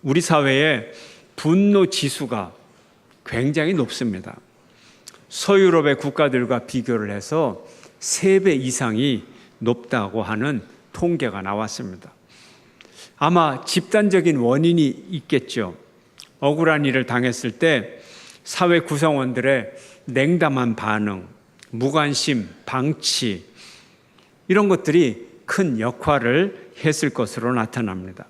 우리 사회의 분노 지수가 굉장히 높습니다. 서유럽의 국가들과 비교를 해서 3배 이상이 높다고 하는 통계가 나왔습니다. 아마 집단적인 원인이 있겠죠. 억울한 일을 당했을 때 사회 구성원들의 냉담한 반응, 무관심, 방치, 이런 것들이 큰 역할을 했을 것으로 나타납니다.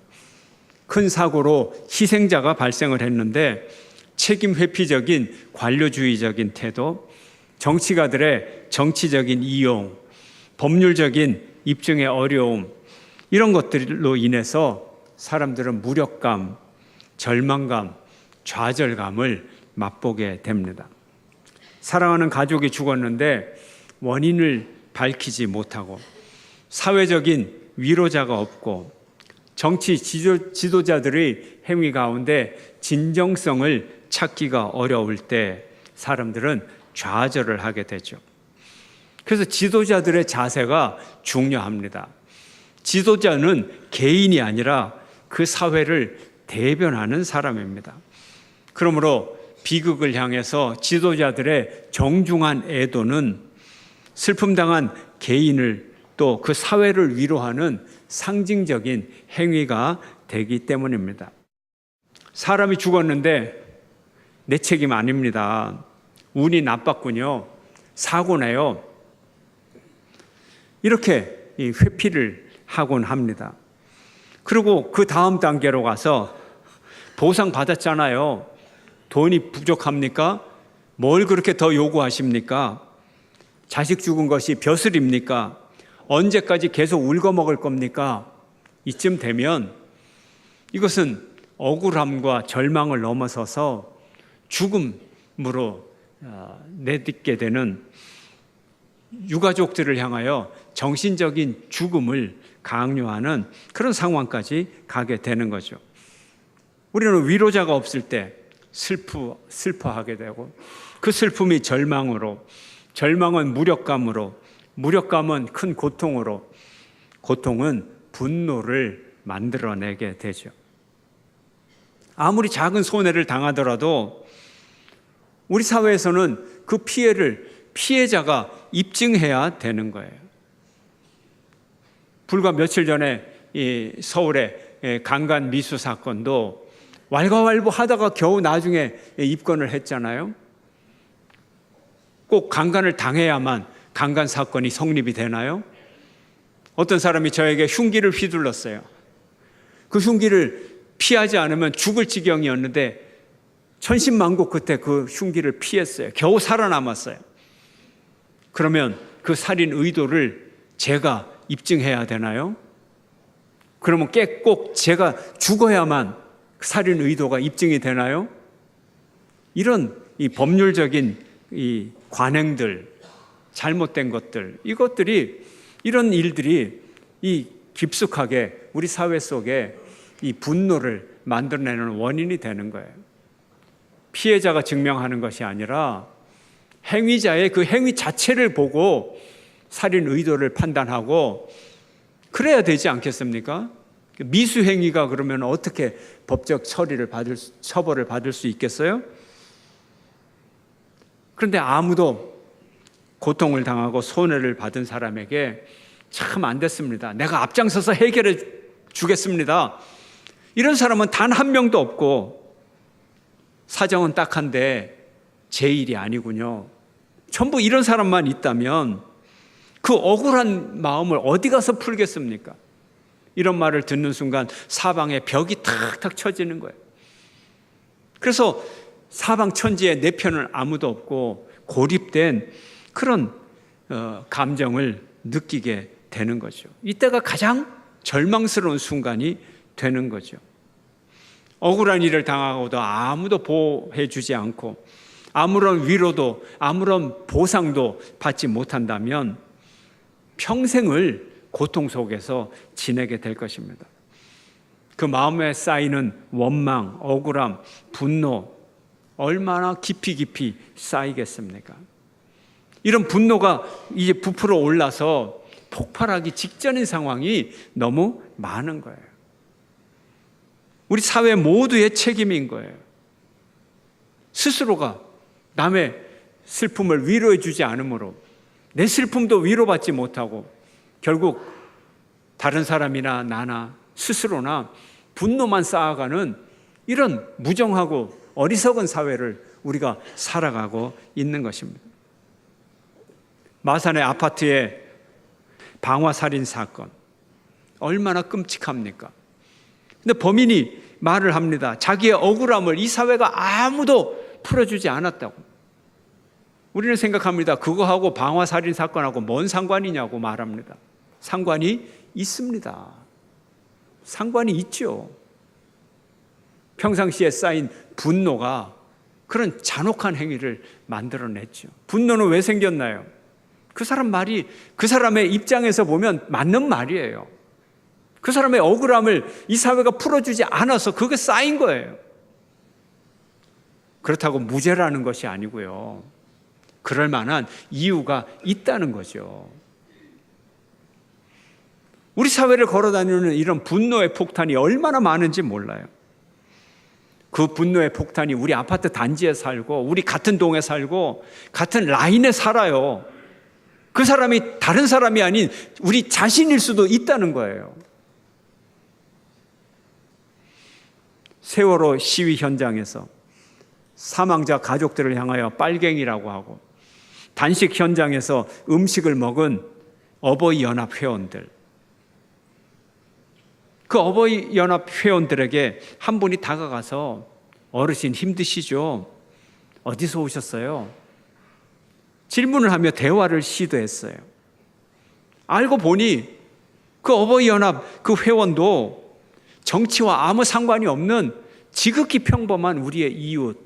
큰 사고로 희생자가 발생을 했는데 책임 회피적인 관료주의적인 태도, 정치가들의 정치적인 이용, 법률적인 입증의 어려움, 이런 것들로 인해서 사람들은 무력감, 절망감, 좌절감을 맛보게 됩니다. 사랑하는 가족이 죽었는데 원인을 밝히지 못하고, 사회적인 위로자가 없고, 정치 지도자들의 행위 가운데 진정성을 찾기가 어려울 때 사람들은 좌절을 하게 되죠. 그래서 지도자들의 자세가 중요합니다. 지도자는 개인이 아니라 그 사회를 대변하는 사람입니다. 그러므로 비극을 향해서 지도자들의 정중한 애도는 슬픔당한 개인을 또 그 사회를 위로하는 상징적인 행위가 되기 때문입니다. 사람이 죽었는데 내 책임 아닙니다. 운이 나빴군요. 사고네요. 이렇게 회피를 하곤 합니다. 그리고 그 다음 단계로 가서 보상 받았잖아요. 돈이 부족합니까? 뭘 그렇게 더 요구하십니까? 자식 죽은 것이 벼슬입니까? 언제까지 계속 울거먹을 겁니까? 이쯤 되면 이것은 억울함과 절망을 넘어서서 죽음으로 내딛게 되는, 유가족들을 향하여 정신적인 죽음을 강요하는 그런 상황까지 가게 되는 거죠. 우리는 위로자가 없을 때 슬퍼하게 되고, 그 슬픔이 절망으로, 절망은 무력감으로, 무력감은 큰 고통으로, 고통은 분노를 만들어내게 되죠. 아무리 작은 손해를 당하더라도 우리 사회에서는 그 피해를 피해자가 입증해야 되는 거예요. 불과 며칠 전에 이 서울의 강간 미수 사건도 왈가왈부 하다가 겨우 나중에 입건을 했잖아요. 꼭 강간을 당해야만 강간 사건이 성립이 되나요? 어떤 사람이 저에게 흉기를 휘둘렀어요. 그 흉기를 피하지 않으면 죽을 지경이었는데 천신만고 끝에 그 흉기를 피했어요. 겨우 살아남았어요. 그러면 그 살인 의도를 제가 입증해야 되나요? 그러면 꼭 제가 죽어야만 살인 의도가 입증이 되나요? 이런 이 법률적인 이 관행들, 잘못된 것들, 이런 일들이 이 깊숙하게 우리 사회 속에 이 분노를 만들어내는 원인이 되는 거예요. 피해자가 증명하는 것이 아니라 행위자의 그 행위 자체를 보고 살인 의도를 판단하고 그래야 되지 않겠습니까? 미수행위가 그러면 어떻게 법적 처벌을 받을 수 있겠어요? 그런데 아무도 고통을 당하고 손해를 받은 사람에게 참 안 됐습니다. 내가 앞장서서 해결해 주겠습니다. 이런 사람은 단 한 명도 없고 사정은 딱한데 제 일이 아니군요. 전부 이런 사람만 있다면 그 억울한 마음을 어디 가서 풀겠습니까? 이런 말을 듣는 순간 사방에 벽이 탁탁 쳐지는 거예요. 그래서 사방 천지에 내 편은 아무도 없고 고립된 그런 감정을 느끼게 되는 거죠. 이때가 가장 절망스러운 순간이 되는 거죠. 억울한 일을 당하고도 아무도 보호해 주지 않고 아무런 위로도 아무런 보상도 받지 못한다면 평생을 고통 속에서 지내게 될 것입니다. 그 마음에 쌓이는 원망, 억울함, 분노 얼마나 깊이 쌓이겠습니까? 이런 분노가 이제 부풀어 올라서 폭발하기 직전인 상황이 너무 많은 거예요. 우리 사회 모두의 책임인 거예요. 스스로가 남의 슬픔을 위로해 주지 않으므로 내 슬픔도 위로받지 못하고 결국 다른 사람이나 나나 스스로나 분노만 쌓아가는 이런 무정하고 어리석은 사회를 우리가 살아가고 있는 것입니다. 마산의 아파트의 방화살인 사건, 얼마나 끔찍합니까? 근데 범인이 말을 합니다. 자기의 억울함을 이 사회가 아무도 풀어주지 않았다고. 우리는 생각합니다. 그거하고 방화살인 사건하고 뭔 상관이냐고 말합니다. 상관이 있습니다. 상관이 있죠. 평상시에 쌓인 분노가 그런 잔혹한 행위를 만들어냈죠. 분노는 왜 생겼나요? 그 사람 말이 그 사람의 입장에서 보면 맞는 말이에요. 그 사람의 억울함을 이 사회가 풀어주지 않아서 그게 쌓인 거예요. 그렇다고 무죄라는 것이 아니고요. 그럴 만한 이유가 있다는 거죠. 우리 사회를 걸어다니는 이런 분노의 폭탄이 얼마나 많은지 몰라요. 그 분노의 폭탄이 우리 아파트 단지에 살고 우리 같은 동에 살고 같은 라인에 살아요. 그 사람이 다른 사람이 아닌 우리 자신일 수도 있다는 거예요. 세월호 시위 현장에서 사망자 가족들을 향하여 빨갱이라고 하고 단식 현장에서 음식을 먹은 어버이 연합 회원들, 그 어버이 연합 회원들에게 한 분이 다가가서 어르신 힘드시죠? 어디서 오셨어요? 질문을 하며 대화를 시도했어요. 알고 보니 그 어버이 연합 그 회원도 정치와 아무 상관이 없는 지극히 평범한 우리의 이웃,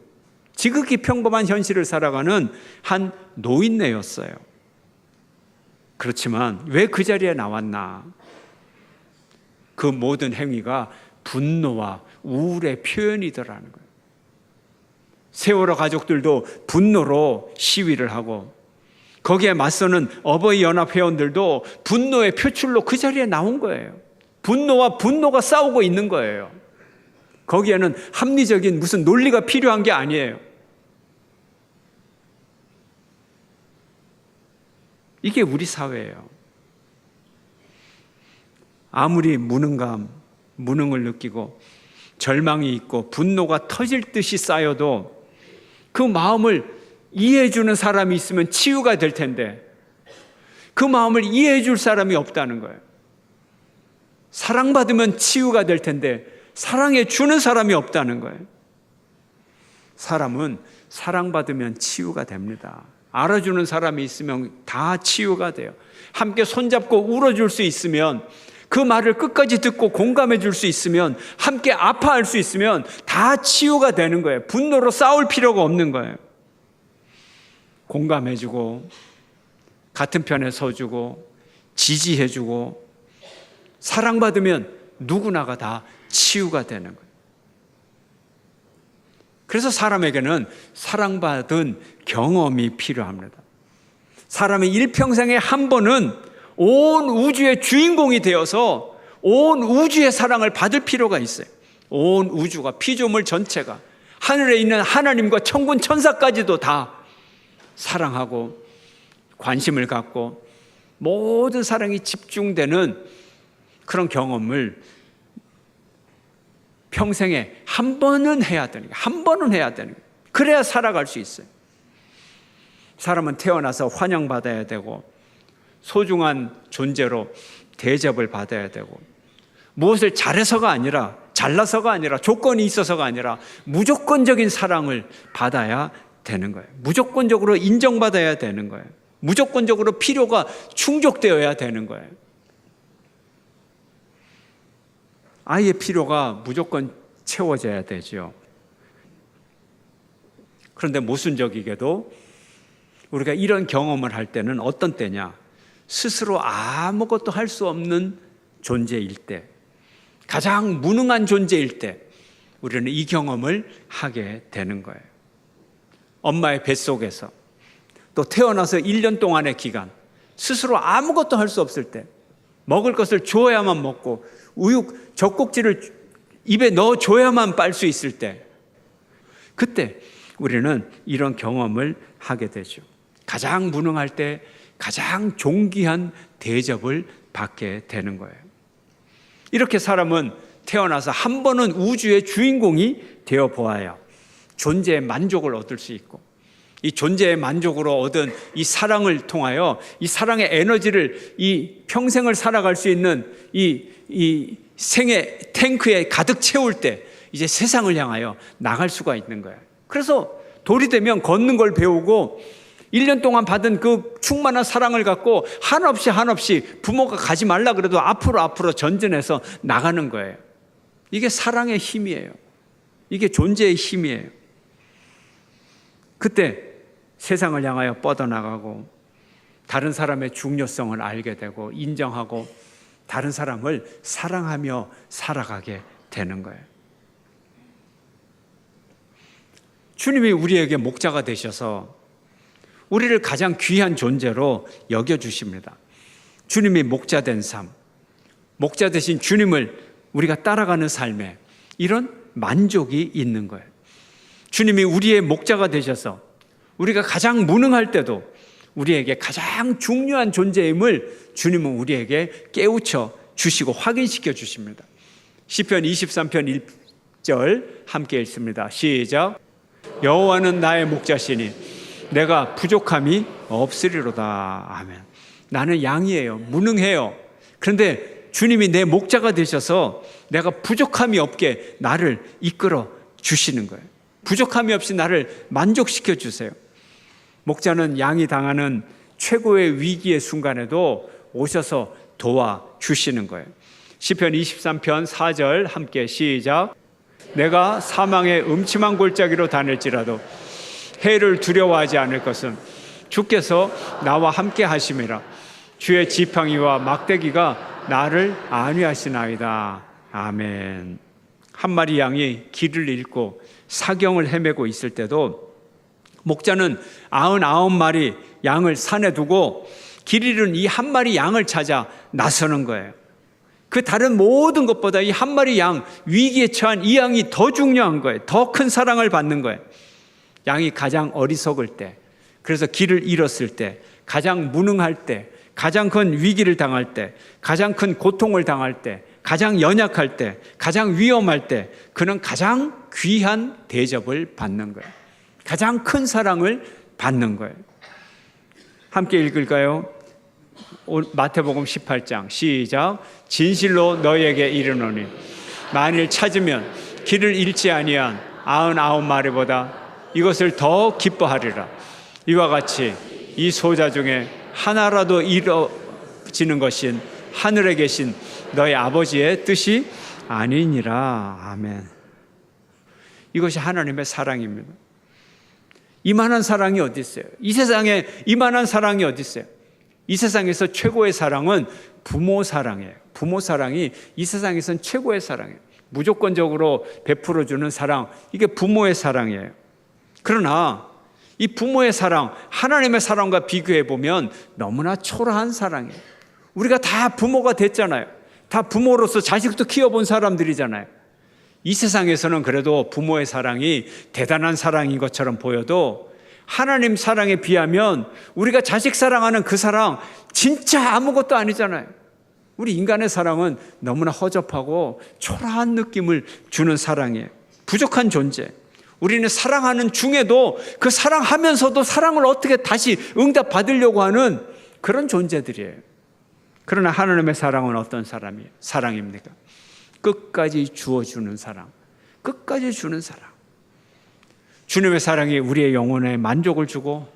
지극히 평범한 현실을 살아가는 한 노인네였어요. 그렇지만 왜 그 자리에 나왔나? 그 모든 행위가 분노와 우울의 표현이더라는 거예요. 세월호 가족들도 분노로 시위를 하고 거기에 맞서는 어버이 연합 회원들도 분노의 표출로 그 자리에 나온 거예요. 분노와 분노가 싸우고 있는 거예요. 거기에는 합리적인 무슨 논리가 필요한 게 아니에요. 이게 우리 사회예요. 아무리 무능을 느끼고 절망이 있고 분노가 터질 듯이 쌓여도 그 마음을 이해해 주는 사람이 있으면 치유가 될 텐데 그 마음을 이해해 줄 사람이 없다는 거예요. 사랑받으면 치유가 될 텐데 사랑해 주는 사람이 없다는 거예요. 사람은 사랑받으면 치유가 됩니다. 알아주는 사람이 있으면 다 치유가 돼요. 함께 손잡고 울어줄 수 있으면, 그 말을 끝까지 듣고 공감해 줄 수 있으면, 함께 아파할 수 있으면 다 치유가 되는 거예요. 분노로 싸울 필요가 없는 거예요. 공감해주고 같은 편에 서주고 지지해주고 사랑받으면 누구나가 다 치유가 되는 거예요. 그래서 사람에게는 사랑받은 경험이 필요합니다. 사람이 일평생에 한 번은 온 우주의 주인공이 되어서 온 우주의 사랑을 받을 필요가 있어요. 온 우주가, 피조물 전체가, 하늘에 있는 하나님과 천군 천사까지도 다 사랑하고 관심을 갖고 모든 사랑이 집중되는 그런 경험을 평생에 한 번은 해야 되는 거예요. 한 번은 해야 되는 거예요. 그래야 살아갈 수 있어요. 사람은 태어나서 환영받아야 되고 소중한 존재로 대접을 받아야 되고 무엇을 잘해서가 아니라, 잘나서가 아니라, 조건이 있어서가 아니라 무조건적인 사랑을 받아야 되는 거예요. 무조건적으로 인정받아야 되는 거예요. 무조건적으로 필요가 충족되어야 되는 거예요. 아이의 필요가 무조건 채워져야 되죠. 그런데 모순적이게도 우리가 이런 경험을 할 때는 어떤 때냐? 스스로 아무것도 할 수 없는 존재일 때, 가장 무능한 존재일 때 우리는 이 경험을 하게 되는 거예요. 엄마의 뱃속에서 또 태어나서 1년 동안의 기간 스스로 아무것도 할 수 없을 때, 먹을 것을 주어야만 먹고 우유 젖꼭지를 입에 넣어줘야만 빨 수 있을 때, 그때 우리는 이런 경험을 하게 되죠. 가장 무능할 때 가장 존귀한 대접을 받게 되는 거예요. 이렇게 사람은 태어나서 한 번은 우주의 주인공이 되어 보아야 존재의 만족을 얻을 수 있고, 이 존재의 만족으로 얻은 이 사랑을 통하여 이 사랑의 에너지를, 이 평생을 살아갈 수 있는 이 생의 탱크에 가득 채울 때 이제 세상을 향하여 나갈 수가 있는 거예요. 그래서 돌이 되면 걷는 걸 배우고 1년 동안 받은 그 충만한 사랑을 갖고 한없이 부모가 가지 말라 그래도 앞으로 전진해서 나가는 거예요. 이게 사랑의 힘이에요. 이게 존재의 힘이에요. 그때 세상을 향하여 뻗어나가고 다른 사람의 중요성을 알게 되고 인정하고 다른 사람을 사랑하며 살아가게 되는 거예요. 주님이 우리에게 목자가 되셔서 우리를 가장 귀한 존재로 여겨주십니다. 주님이 목자된 삶, 목자 되신 주님을 우리가 따라가는 삶에 이런 만족이 있는 거예요. 주님이 우리의 목자가 되셔서 우리가 가장 무능할 때도 우리에게 가장 중요한 존재임을 주님은 우리에게 깨우쳐 주시고 확인시켜 주십니다. 시편 23편 1절 함께 읽습니다. 시작. 여호와는 나의 목자시니 내가 부족함이 없으리로다. 아멘. 나는 양이에요. 무능해요. 그런데 주님이 내 목자가 되셔서 내가 부족함이 없게 나를 이끌어 주시는 거예요. 부족함이 없이 나를 만족시켜 주세요. 목자는 양이 당하는 최고의 위기의 순간에도 오셔서 도와주시는 거예요. 시편 23편 4절 함께 시작. 내가 사망의 음침한 골짜기로 다닐지라도 해를 두려워하지 않을 것은 주께서 나와 함께 하심이라. 주의 지팡이와 막대기가 나를 안위하시나이다. 아멘. 한 마리 양이 길을 잃고 사경을 헤매고 있을 때도 목자는 99마리 양을 산에 두고 길 잃은 이 한 마리 양을 찾아 나서는 거예요. 그 다른 모든 것보다 이 한 마리 양, 위기에 처한 이 양이 더 중요한 거예요. 더 큰 사랑을 받는 거예요. 양이 가장 어리석을 때, 그래서 길을 잃었을 때, 가장 무능할 때, 가장 큰 위기를 당할 때, 가장 큰 고통을 당할 때, 가장 연약할 때, 가장 위험할 때, 그는 가장 귀한 대접을 받는 거예요. 가장 큰 사랑을 받는 거예요. 함께 읽을까요? 마태복음 18장 시작. 진실로 너희에게 이르노니 만일 찾으면 길을 잃지 아니한 99마리보다 이것을 더 기뻐하리라. 이와 같이 이 소자 중에 하나라도 잃어지는 것인 하늘에 계신 너희 아버지의 뜻이 아니니라. 아멘. 이것이 하나님의 사랑입니다. 이만한 사랑이 어디 있어요? 이 세상에 이만한 사랑이 어디 있어요? 이 세상에서 최고의 사랑은 부모 사랑이에요. 부모 사랑이 이 세상에선 최고의 사랑이에요. 무조건적으로 베풀어주는 사랑, 이게 부모의 사랑이에요. 그러나 이 부모의 사랑, 하나님의 사랑과 비교해 보면 너무나 초라한 사랑이에요. 우리가 다 부모가 됐잖아요. 다 부모로서 자식도 키워본 사람들이잖아요. 이 세상에서는 그래도 부모의 사랑이 대단한 사랑인 것처럼 보여도 하나님 사랑에 비하면 우리가 자식 사랑하는 그 사랑 진짜 아무것도 아니잖아요. 우리 인간의 사랑은 너무나 허접하고 초라한 느낌을 주는 사랑이에요. 부족한 존재. 우리는 사랑하는 중에도 그 사랑하면서도 사랑을 어떻게 다시 응답받으려고 하는 그런 존재들이에요. 그러나 하나님의 사랑은 어떤 사랑입니까? 끝까지 주어주는 사랑, 끝까지 주는 사랑. 주님의 사랑이 우리의 영혼에 만족을 주고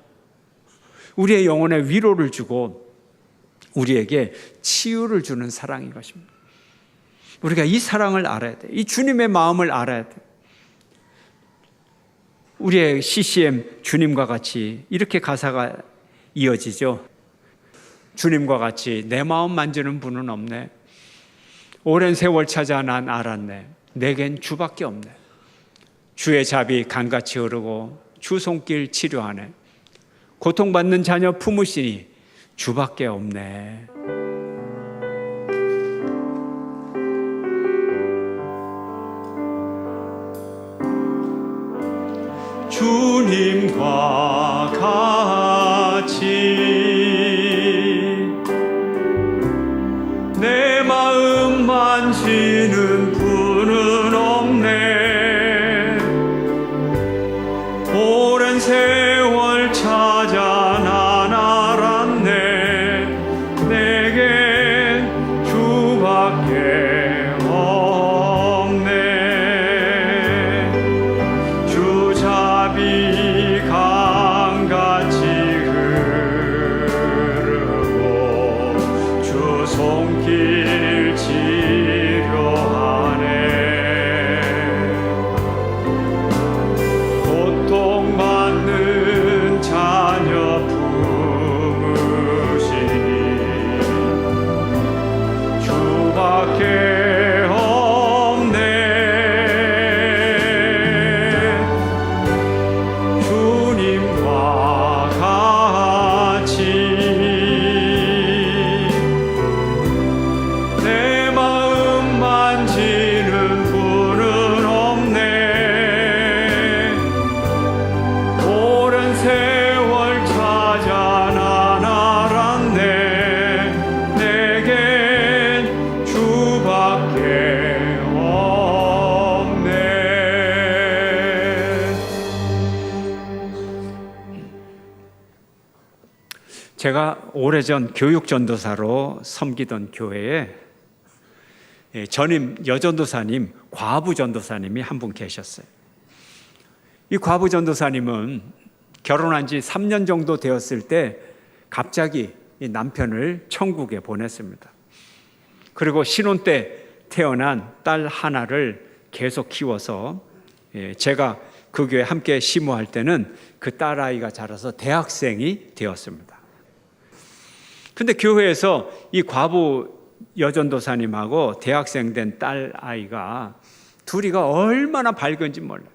우리의 영혼에 위로를 주고 우리에게 치유를 주는 사랑인 것입니다. 우리가 이 사랑을 알아야 돼. 이 주님의 마음을 알아야 돼. 우리의 CCM 주님과 같이 이렇게 가사가 이어지죠. 주님과 같이 내 마음 만지는 분은 없네. 오랜 세월 찾아 난 알았네. 내겐 주밖에 없네. 주의 잡이 강같이 흐르고 주 손길 치료하네. 고통받는 자녀 품으시니 주밖에 없네. 주님과 같이 내 마음 만지는 분은 없네. 오랜 세월 찾아 난 알았네. 내게 주밖에 없네. 주 자비 강같이 흐르고 주 손길 치료하네. 고통받는 자녀 품으시니 주밖에 없네. 주님과 같이 내 마음 만지는 분은 없네. 오랜 세월 찾아 난 알았네. 내겐 주밖에 없네. 제가 오래전 교육전도사로 섬기던 교회에 전임 여전도사님, 과부전도사님이 한 분 계셨어요. 이 과부전도사님은 결혼한 지 3년 정도 되었을 때 갑자기 이 남편을 천국에 보냈습니다. 그리고 신혼 때 태어난 딸 하나를 계속 키워서 제가 그 교회 함께 심호할 때는 그 딸아이가 자라서 대학생이 되었습니다. 근데 교회에서 이 과부 여전도사님하고 대학생 된 딸아이가 둘이가 얼마나 밝은지 몰라요.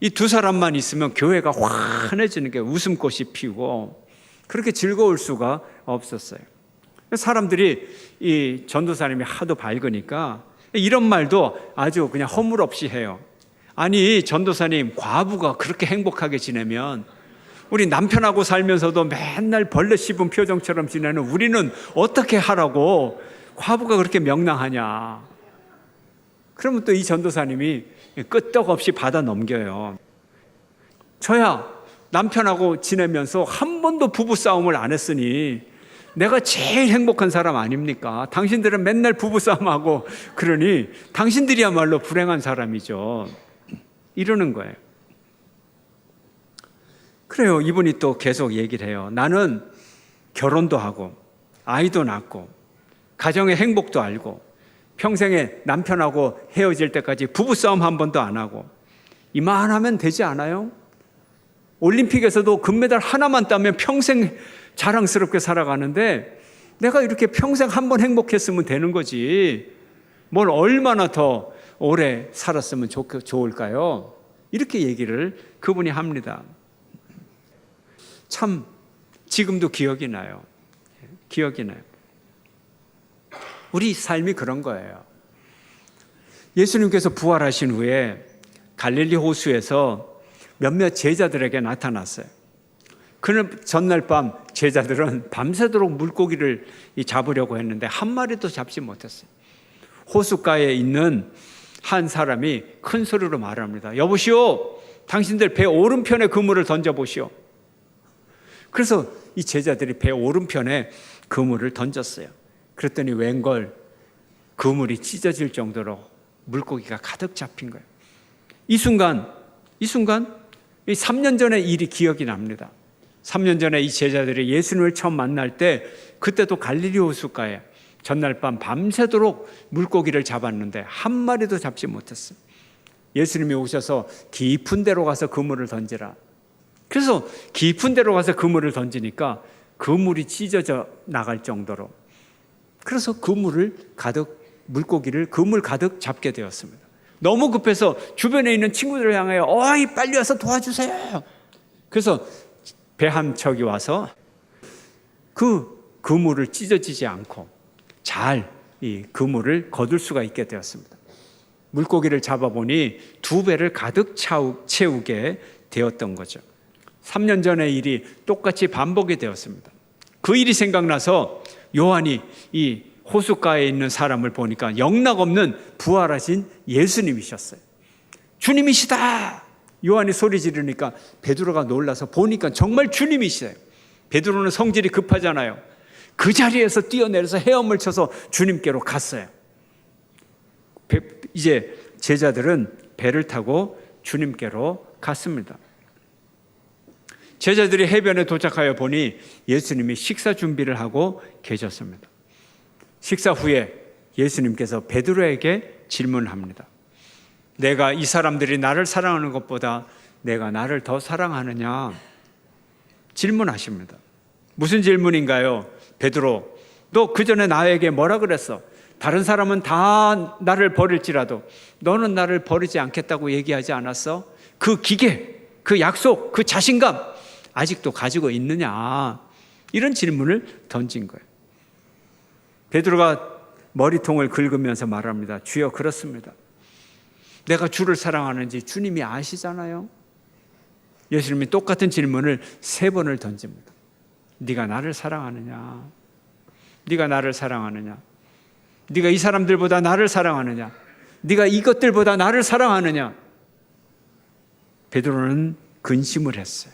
이 두 사람만 있으면 교회가 환해지는 게 웃음꽃이 피고 그렇게 즐거울 수가 없었어요. 사람들이 이 전도사님이 하도 밝으니까 이런 말도 아주 그냥 허물없이 해요. 아니, 전도사님, 과부가 그렇게 행복하게 지내면 우리 남편하고 살면서도 맨날 벌레 씹은 표정처럼 지내는 우리는 어떻게 하라고 과부가 그렇게 명랑하냐. 그러면 또 이 전도사님이 끄떡없이 받아 넘겨요. 저야 남편하고 지내면서 한 번도 부부싸움을 안 했으니 내가 제일 행복한 사람 아닙니까? 당신들은 맨날 부부싸움하고 그러니 당신들이야말로 불행한 사람이죠. 이러는 거예요. 그래요. 이분이 또 계속 얘기를 해요. 나는 결혼도 하고 아이도 낳고 가정의 행복도 알고 평생에 남편하고 헤어질 때까지 부부싸움 한 번도 안 하고 이만하면 되지 않아요? 올림픽에서도 금메달 하나만 따면 평생 자랑스럽게 살아가는데 내가 이렇게 평생 한 번 행복했으면 되는 거지 뭘 얼마나 더 오래 살았으면 좋을까요? 이렇게 얘기를 그분이 합니다. 참 지금도 기억이 나요. 기억이 나요. 우리 삶이 그런 거예요. 예수님께서 부활하신 후에 갈릴리 호수에서 몇몇 제자들에게 나타났어요. 그날 전날 밤 제자들은 밤새도록 물고기를 잡으려고 했는데 한 마리도 잡지 못했어요. 호숫가에 있는 한 사람이 큰 소리로 말합니다. 여보시오, 당신들 배 오른편에 그물을 던져보시오. 그래서 이 제자들이 배 오른편에 그물을 던졌어요. 그랬더니 웬걸 그물이 찢어질 정도로 물고기가 가득 잡힌 거예요. 이 순간 이 3년 전의 일이 기억이 납니다. 3년 전에 이 제자들이 예수님을 처음 만날 때 그때도 갈릴리 호숫가에 전날 밤 밤새도록 물고기를 잡았는데 한 마리도 잡지 못했어요. 예수님이 오셔서 깊은 데로 가서 그물을 던지라. 그래서 깊은 데로 가서 그물을 던지니까 그물이 찢어져 나갈 정도로, 그래서 그물을 가득, 물고기를 그물 가득 잡게 되었습니다. 너무 급해서 주변에 있는 친구들을 향하여 어이 빨리 와서 도와주세요. 그래서 배 한 척이 와서 그 그물을 찢어지지 않고 잘 이 그물을 거둘 수가 있게 되었습니다. 물고기를 잡아보니 2배를 가득 채우게 되었던 거죠. 3년 전의 일이 똑같이 반복이 되었습니다. 그 일이 생각나서 요한이 이 호숫가에 있는 사람을 보니까 영락없는 부활하신 예수님이셨어요. 주님이시다! 요한이 소리 지르니까 베드로가 놀라서 보니까 정말 주님이시세요. 베드로는 성질이 급하잖아요. 그 자리에서 뛰어내려서 헤엄을 쳐서 주님께로 갔어요. 이제 제자들은 배를 타고 주님께로 갔습니다. 제자들이 해변에 도착하여 보니 예수님이 식사 준비를 하고 계셨습니다. 식사 후에 예수님께서 베드로에게 질문합니다. 내가 이 사람들이 나를 사랑하는 것보다 내가 나를 더 사랑하느냐? 질문하십니다. 무슨 질문인가요? 베드로, 너 그전에 나에게 뭐라 그랬어? 다른 사람은 다 나를 버릴지라도 너는 나를 버리지 않겠다고 얘기하지 않았어? 그 기계, 그 약속, 그 자신감 아직도 가지고 있느냐? 이런 질문을 던진 거예요. 베드로가 머리통을 긁으면서 말합니다. 주여, 그렇습니다. 내가 주를 사랑하는지 주님이 아시잖아요. 예수님이 똑같은 질문을 3번을 던집니다. 네가 나를 사랑하느냐? 네가 나를 사랑하느냐? 네가 이 사람들보다 나를 사랑하느냐? 네가 이것들보다 나를 사랑하느냐? 베드로는 근심을 했어요.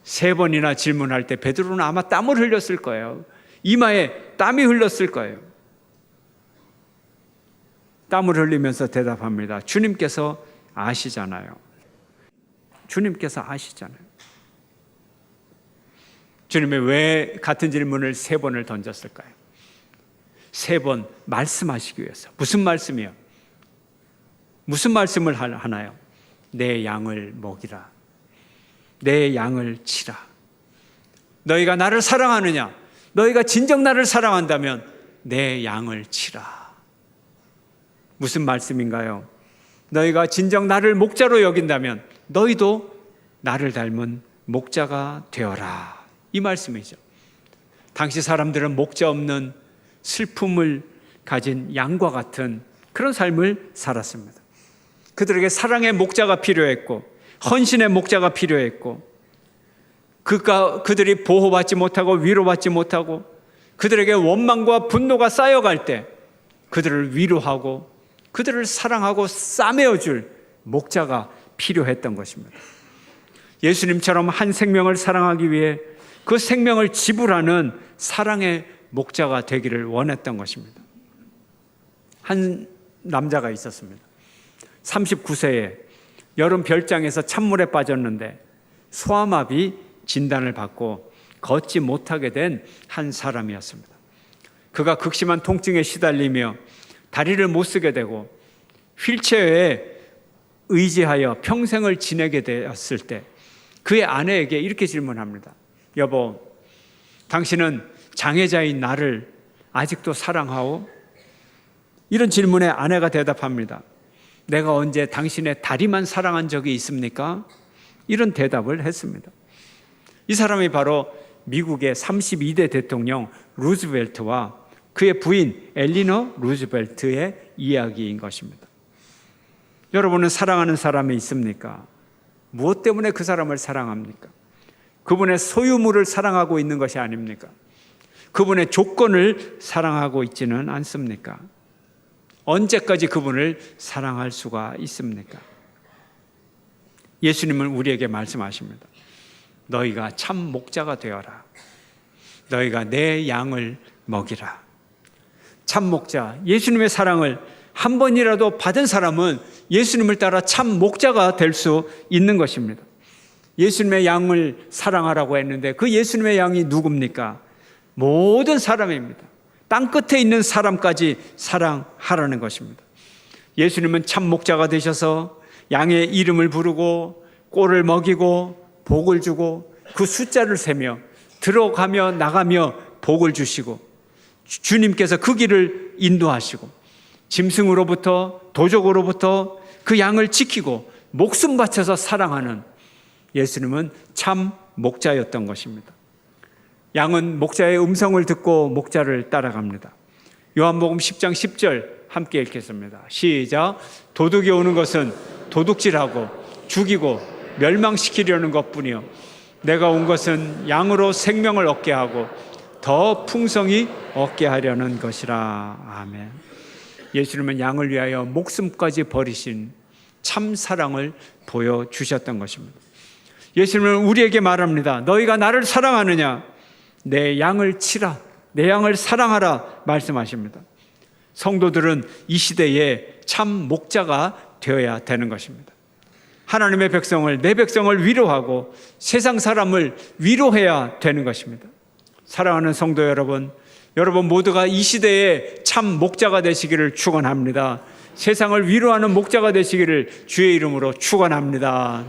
3번이나 질문할 때 베드로는 아마 땀을 흘렸을 거예요. 이마에 땀이 흘렀을 거예요. 땀을 흘리면서 대답합니다. 주님께서 아시잖아요. 주님께서 아시잖아요. 주님이 왜 같은 질문을 3번을 던졌을까요? 3번 말씀하시기 위해서. 무슨 말씀이요? 무슨 말씀을 하나요? 내 양을 먹이라. 내 양을 치라. 너희가 나를 사랑하느냐? 너희가 진정 나를 사랑한다면 내 양을 치라. 무슨 말씀인가요? 너희가 진정 나를 목자로 여긴다면 너희도 나를 닮은 목자가 되어라. 이 말씀이죠. 당시 사람들은 목자 없는 슬픔을 가진 양과 같은 그런 삶을 살았습니다. 그들에게 사랑의 목자가 필요했고 헌신의 목자가 필요했고 그들이 보호받지 못하고 위로받지 못하고 그들에게 원망과 분노가 쌓여갈 때 그들을 위로하고 그들을 사랑하고 싸매어줄 목자가 필요했던 것입니다. 예수님처럼 한 생명을 사랑하기 위해 그 생명을 지불하는 사랑의 목자가 되기를 원했던 것입니다. 한 남자가 있었습니다. 39세에 여름 별장에서 찬물에 빠졌는데 소아마비 진단을 받고 걷지 못하게 된 한 사람이었습니다. 그가 극심한 통증에 시달리며 다리를 못 쓰게 되고 휠체어에 의지하여 평생을 지내게 되었을 때 그의 아내에게 이렇게 질문합니다. 여보, 당신은 장애자인 나를 아직도 사랑하오? 이런 질문에 아내가 대답합니다. 내가 언제 당신의 다리만 사랑한 적이 있습니까? 이런 대답을 했습니다. 이 사람이 바로 미국의 32대 대통령 루즈벨트와 그의 부인 엘리너 루즈벨트의 이야기인 것입니다. 여러분은 사랑하는 사람이 있습니까? 무엇 때문에 그 사람을 사랑합니까? 그분의 소유물을 사랑하고 있는 것이 아닙니까? 그분의 조건을 사랑하고 있지는 않습니까? 언제까지 그분을 사랑할 수가 있습니까? 예수님은 우리에게 말씀하십니다. 너희가 참 목자가 되어라. 너희가 내 양을 먹이라. 참 목자, 예수님의 사랑을 한 번이라도 받은 사람은 예수님을 따라 참 목자가 될 수 있는 것입니다. 예수님의 양을 사랑하라고 했는데 그 예수님의 양이 누굽니까? 모든 사람입니다. 땅끝에 있는 사람까지 사랑하라는 것입니다. 예수님은 참 목자가 되셔서 양의 이름을 부르고 꼴을 먹이고 복을 주고 그 숫자를 세며 들어가며 나가며 복을 주시고 주님께서 그 길을 인도하시고 짐승으로부터 도적으로부터 그 양을 지키고 목숨 바쳐서 사랑하는 예수님은 참 목자였던 것입니다. 양은 목자의 음성을 듣고 목자를 따라갑니다. 요한복음 10장 10절 함께 읽겠습니다. 시작. 도둑이 오는 것은 도둑질하고 죽이고 멸망시키려는 것뿐이요 내가 온 것은 양으로 생명을 얻게 하고 더 풍성히 얻게 하려는 것이라. 아멘. 예수님은 양을 위하여 목숨까지 버리신 참 사랑을 보여주셨던 것입니다. 예수님은 우리에게 말합니다. 너희가 나를 사랑하느냐? 내 양을 치라. 내 양을 사랑하라 말씀하십니다. 성도들은 이 시대에 참 목자가 되어야 되는 것입니다. 하나님의 백성을, 내 백성을 위로하고 세상 사람을 위로해야 되는 것입니다. 사랑하는 성도 여러분, 여러분 모두가 이 시대에 참 목자가 되시기를 축원합니다. 세상을 위로하는 목자가 되시기를 주의 이름으로 축원합니다.